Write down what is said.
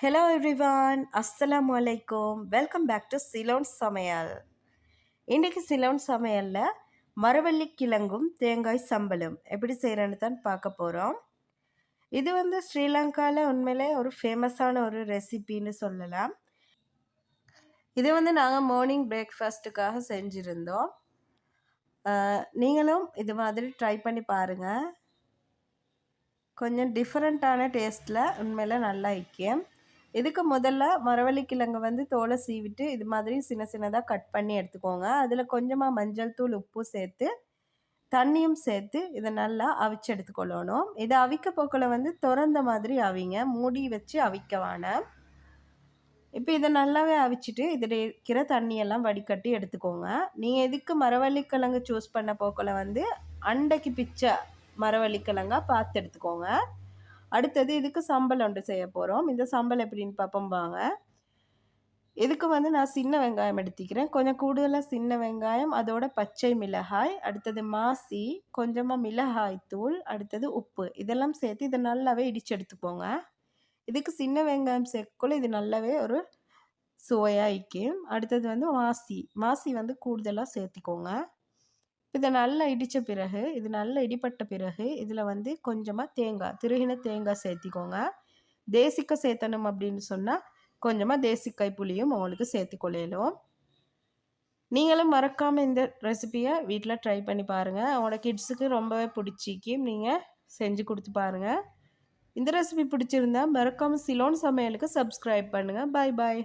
Hello everyone, Assalamu alaikum. Welcome back to Ceylon சமையல். இன்றைக்கு சிலோன் சமையலில் மரவள்ளி கிழங்கும் தேங்காய் சம்பலும் எப்படி செய்கிறேன்னு தான் பார்க்க போகிறோம். இது ஸ்ரீலங்காவில் உண்மையிலே ஒரு ஃபேமஸான ஒரு ரெசிபின்னு சொல்லலாம். இது நாங்கள் மார்னிங் பிரேக்ஃபாஸ்ட்டுக்காக செஞ்சுருந்தோம். நீங்களும் இது மாதிரி ட்ரை பண்ணி பாருங்கள். கொஞ்சம் டிஃப்ரெண்ட்டான டேஸ்ட்டில் உண்மையில நல்லா இருக்கும். இதுக்கு முதல்ல மரவள்ளி கிழங்கு தோலை சீவிட்டு இது மாதிரி சின்ன சின்னதாக கட் பண்ணி எடுத்துக்கோங்க. அதில் கொஞ்சமாக மஞ்சள் தூள் உப்பு சேர்த்து தண்ணியும் சேர்த்து இதை நல்லா அவிச்சு எடுத்துக்கொள்ளணும். இதை அவிக்க போக்கில் திறந்த மாதிரி அவிங்க, மூடி வச்சு அவிக்க வேணாம். இப்போ இதை நல்லாவே அவிச்சிட்டு இதில் இருக்கிற தண்ணியெல்லாம் வடிகட்டி எடுத்துக்கோங்க. நீங்கள் எதுக்கு மரவள்ளி கிழங்கு சூஸ் பண்ண போக்கில் அண்டைக்கு பிச்சை மரவள்ளி கிழங்கா பார்த்து எடுத்துக்கோங்க. அடுத்தது இதுக்கு சம்பல் ஒன்று செய்ய போகிறோம். இந்த சம்பல் எப்படின்னு பார்ப்போம் வாங்க. இதுக்கு நான் சின்ன வெங்காயம் எடுத்துக்கிறேன். கொஞ்சம் கூடுதலாக சின்ன வெங்காயம், அதோட பச்சை மிளகாய், அடுத்தது மாசி, கொஞ்சமாக மிளகாய் தூள், அடுத்தது உப்பு, இதெல்லாம் சேர்த்து இதை நல்லாவே இடித்து எடுத்துக்கோங்க. இதுக்கு சின்ன வெங்காயம் சேர்க்கக்குள்ள இது நல்லாவே ஒரு சுவையாக இருக்கும். அடுத்தது மாசி கூடுதலாக சேர்த்திக்கோங்க. இதை நல்லா இடித்த பிறகு, இது நல்லா இடிப்பட்ட பிறகு இதில் கொஞ்சமாக தேங்காய், திருகின தேங்காய் சேர்த்திக்கோங்க. தேசிக்காய் சேர்த்தணும் அப்படின்னு சொன்னால் கொஞ்சமாக தேசிக்காய் புளியும் உங்களுக்கு சேர்த்துக்கொள்ளலும். நீங்களும் மறக்காமல் இந்த ரெசிபியை வீட்டில் ட்ரை பண்ணி பாருங்கள். அவங்களோட கிட்ஸுக்கு ரொம்பவே பிடிச்சிக்கும். நீங்கள் செஞ்சு கொடுத்து பாருங்கள். இந்த ரெசிபி பிடிச்சிருந்தா மறக்காமல் சிலோன் சமையலுக்கு சப்ஸ்கிரைப் பண்ணுங்கள். பாய் பாய்.